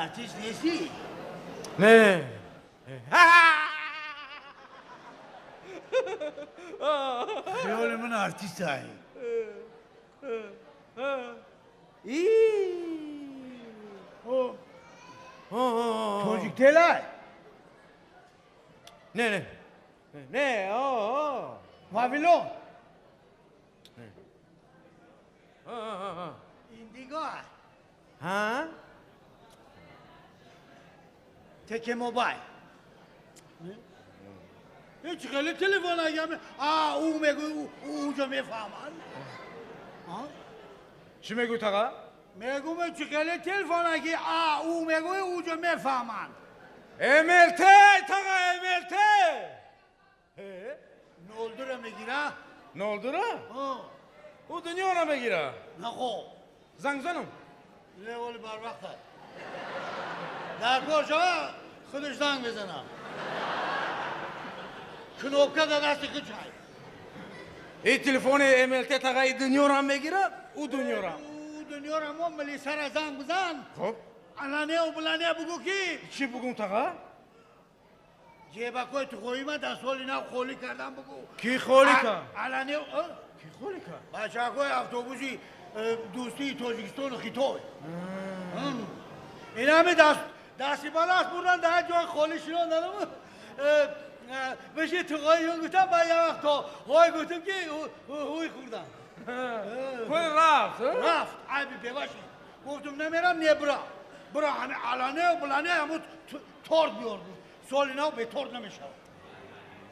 artist نیستی؟ نه خیال من artist هایی توجیک تلای نه واویلون ایندیگو ها تکه موبایل هیچ خیلی تلفن اگه او میگو اوجا میفهمن چی میگو تاقا؟ میگو چه خیلی تلفن اگه او میگو اوجا میفهمن املته تاقا املته نولدره میگیره نه oldu ra? او دنیا را بگیره نه خب زنگ زنم لیوال بر وقت در کجا خودش زنگ بزنم کنوکه در دستی که چای این تلفن املته تاقا این دنیا را بگیره او دنیا را او دنیا را ملی سر زنگ بزن خب علانه و بلانه بگو کی چی بگم تاقا؟ جیبه کوی تو خویی من در سالی نو خولی کردم بگو کی خولی که؟ علانه کی خولی که؟ بچه کوی افتوبوسی دوستی توجیکستان خیتوی این همه دستی بالا است بردن در جای خالی شیران دارم بشه تو خواهی گفتم با یه وقت تا خواهی گفتم که هوی خوردم کل رفت رفت عیبی بباشی گفتم نمیرم نه برا همه علانه و بلانه همون تورد بیار بود سالی نو به تورد نمیشه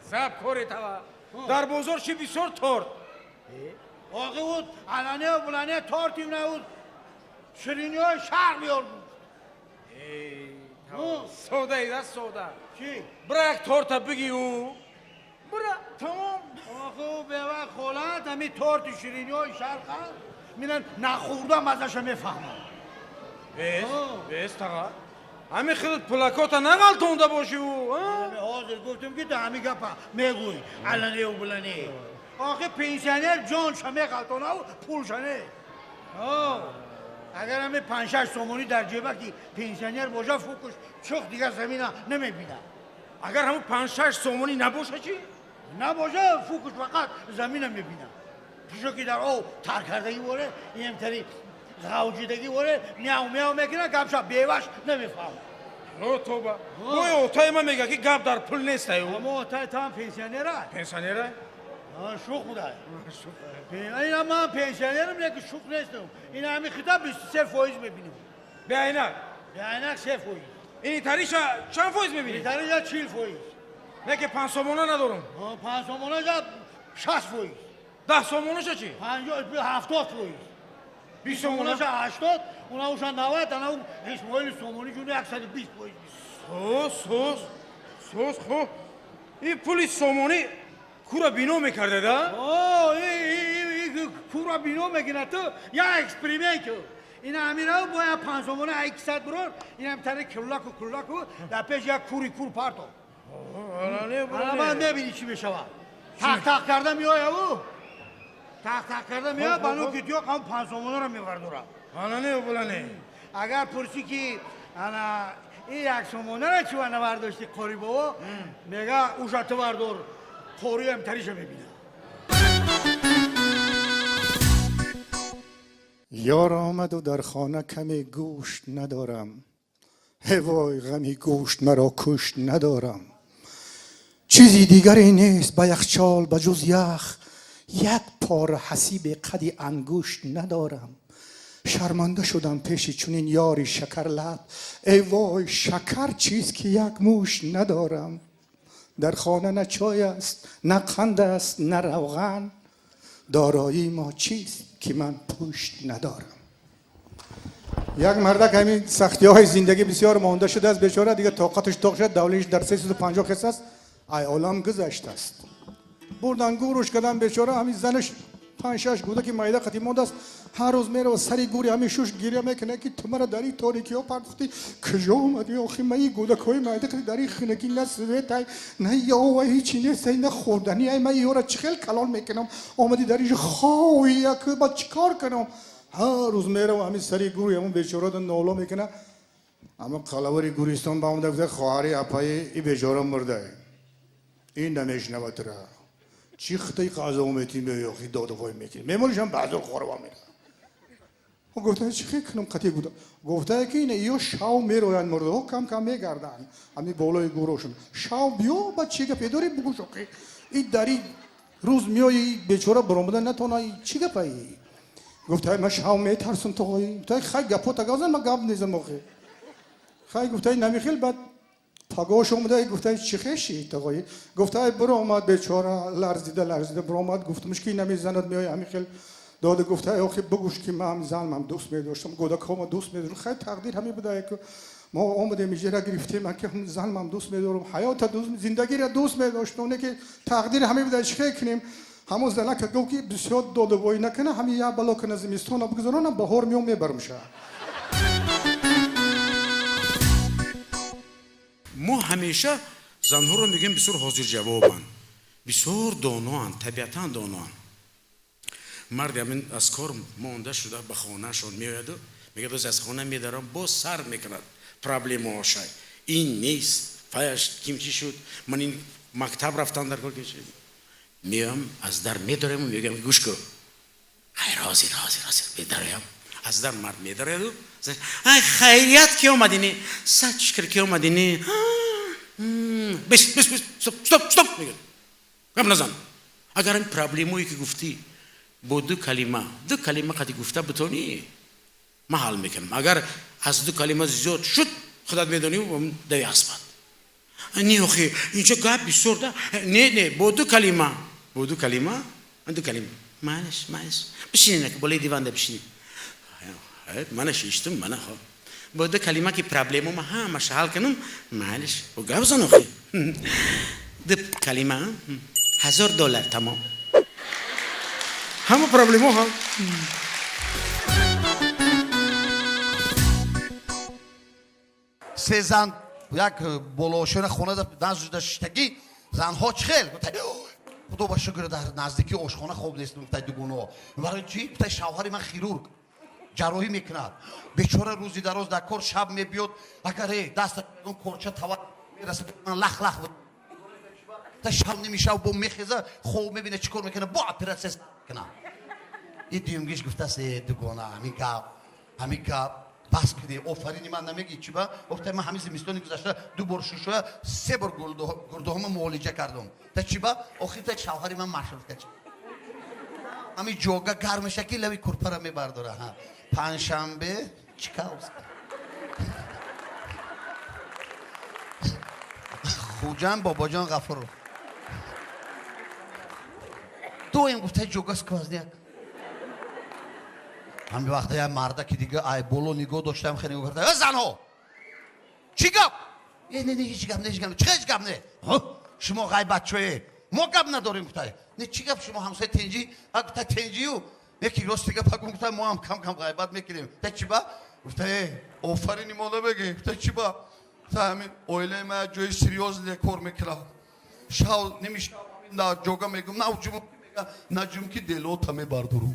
سب کوری تاقا در بزرگ چی بسیار تورد آقا بود علانه و بلانه تورتیم نه بود شیرینی های شهر بیار بود سودا ایده سودا چی؟ برا یک تورتا بگی او برا تمام آخه به وقت خولت همی تورت شیرینی های شرق هست میرن نخوردم ازش میفهمم بیست تاقا همین خیلی پلاکاتا نغلطونده باشی او حاضر گفتم که همی گپا میگوی علنه و بلنه آخه پنسیونر جان شمه غلطانه و پول شنه اگر همه 5-6 سومونی در جیبه که پنسیونر باشه فوکش چخ دیگر زمین نمیبینه اگر همون 5-6 سومونی نباشه چی؟ نباشه فوکش فقط زمین میبینه پیشو که در او تر کردگی باره این همتری غوجیدگی باره میاو میاو میکنه گپشا بیوش نمیفهم او توبه اوی اوتای من میگه که گپ در پول نیست او اما اوتای تا هم پنسیونره پنسانیره؟ شوخ بوده این هم من پنسیونرم نه که شوخ نیستم این همین خطاب 23% میبینم به عینک به عینک 3%. این تاریش چند فویز میبینی؟ این تاریش 40%. نه که 5 سومونه ندارم 5 سومونه جا 60%. 10 سومونش چی؟ 70%. 20 سومونه سومونه؟ 80 اونا اوشا 90 انا اون اسماعیل سومونی جونه 120%. سوس خب این پولی سومونی کورا بینو میکرده ده؟ این کورا بینو میگنه تو یا اکسپریمنت این همینا باید 5 سومونه 100 برون این هم تره کلاکو در پیش یک کور پارتو حالا من نبینی چی بشوه تق کرده میای او تق کرده میای بانو که دیو قام 5 سومونه رو میوردورم آنانه و بلانه اگر پرسی که انا این 1 سومونه رو چی نورداشتی قوری بابا میگه اوشا تو بردار قوری هم تریشو میبینه یار آمد و در خانه کمی گوشت ندارم هوای غمی گوشت مرا کشت ندارم چیزی دیگری نیست به یخچال به جز یخ یک پاره حسیب قدی انگشت ندارم شرمنده شدم پیش چنین یاری شکر لب ای وای شکر چیز که یک موش ندارم در خانه نه چای است نه قند است نه روغن دارایی ما چیست که من پشت ندارم یک مردک همین سختی های زندگی بسیار مانده شده است بیچاره دیگه طاقتش طاق شد دولتش در 350 خس است ای عالم گذشته است بردن گورش کردن بیچاره همین زنش 5-6 گوده که مایده قطعی مانده است هر روز میره و سری گوری همین شوش گیریه میکنه که تو مرا در این تاریکی ها پرداختی کجا اومدی آخی من این گوده که مایده قطعی در این خنگی نه سویت نه یا و هیچی نیست نه خوردنی ای من یورا چخیل کلال میکنم آمدی در اینجا خواهی یک با چیکار کنم هر روز میره و همین سری گوری همون بیچاره نالا میکنه اما قلاوری گوریستان با آمده گفته خواهری اپای ای بیچاره مرده این نمیشنوه را چی خطای قضا اومدی میوخی داد وای میکنی میمونش هم بعضا خوروا میره و گفته چی خیلی کنم قطعی بوده گفته که اینه ایو شاو میرویان مرده ها کم کم میگردن امی بالای گوروشون شاو بیو با چی گپی داری بگو شوخی این داری روز میایی بیچاره برامده نتونه چی گپی گفته من شاو میترسم تو گفته خیلی گپو تا گازن من گپ نیزم موخی خیلی گفته نمیخیل بعد پاگوش اومده گفته چی خیشی تقایی گفته برو اومد بیچاره لرزیده برو اومد گفتمش که نمیزند میای همیخیل داده گفته آخه بگوش که من زنم دوست می‌داشتم گفته که ما دوست می‌دارم خیلی تقدیر همین بوده که ما اومدیم اینجا گرفتیم من که هم زنم دوست می‌دارم حیات دوست زندگی را دوست می‌داشتم اونه که تقدیر همین بوده چه کنیم همون زنه که گفت که بسیار داده وای نکنه همین یا بالا کنه زمستون بگذارن بهار میام میبرمشه ما همیشه زنها رو میگیم بسیار حاضر جوابن بسیار دانوان طبیعتا دانوان مرد همین از کار مانده شده به خانه شون میاد و میگه دوست از خانه میدارم باز سر میکند پرابلم هاشای این نیست فایش کیمچی شد من این مکتب رفتم در کار کشید میام از در میدارم و میگم گوش کن رازی میدارم از در مرد میداره و خیریت که اومدینی صد شکر که اومدینی بس stop میگه گم نزن اگر این پرابلمایی که گفتی با دو کلمه قدی گفته بتونی ما حل میکنم اگر از دو کلمه زیاد شد خودت میدونی و دوی اسبت نه اخی اینجا گپ بسیار ده نه با دو کلمه معلش بشینین که بالای دیوان ده بشینین من شیشتم من ها با دو کلمه که پرابلمو ما همش حل کنم معلش و گپ زن اخی دو کلمه $1000 تمام همه پرابلمو ها سه زن یک بلوشن خونه نزدشتگی زنها چخیل خدا با شکر در نزدیکی آشخانه خوب نیستم دوگونو برای چی؟ شوهر من خیرورگ جراحی میکند بیچاره روزی دراز در کار شب میبیاد اگر دست اون کورچه توت میرسه من لخ تا شب نمیشه و با میخیزه خوب میبینه چیکار میکنه با اپراتس کنه این دیمگیش گفته سه دوگانه همین که بس کردی آفرینی من نمیگی چی با گفته من همین زمستانی گذشته 2 بار شوشو 3 بار گردهم معالجه کردم تا چی با آخر تا شوهری من مشروط کرد همین جوگا گرمشه که لوی کرپره میبرداره ها پنجشنبه چیکار خوجان باباجان غفور تو این گفته جوگا سکوازنیک همین وقتا یه مرده که دیگه ای بولو نگاه داشتم خیلی نگاه کرده زنها چی گپ؟ نه هیچ گپ نه چه هیچ گپ نه شما غای بچه ما گپ نداریم گفته نه چی گپ شما همسایه تنجی گفته تنجیو یکی راست دیگه پاک گفته ما هم کم غیبت میکنیم تا چی با گفته آفرینی مالا بگی گفته چی با تا همین اویله ما جای سریوز کار میکنه شاو نمیشه نه جوگا میگم نه جوم که دلو تمه باردارو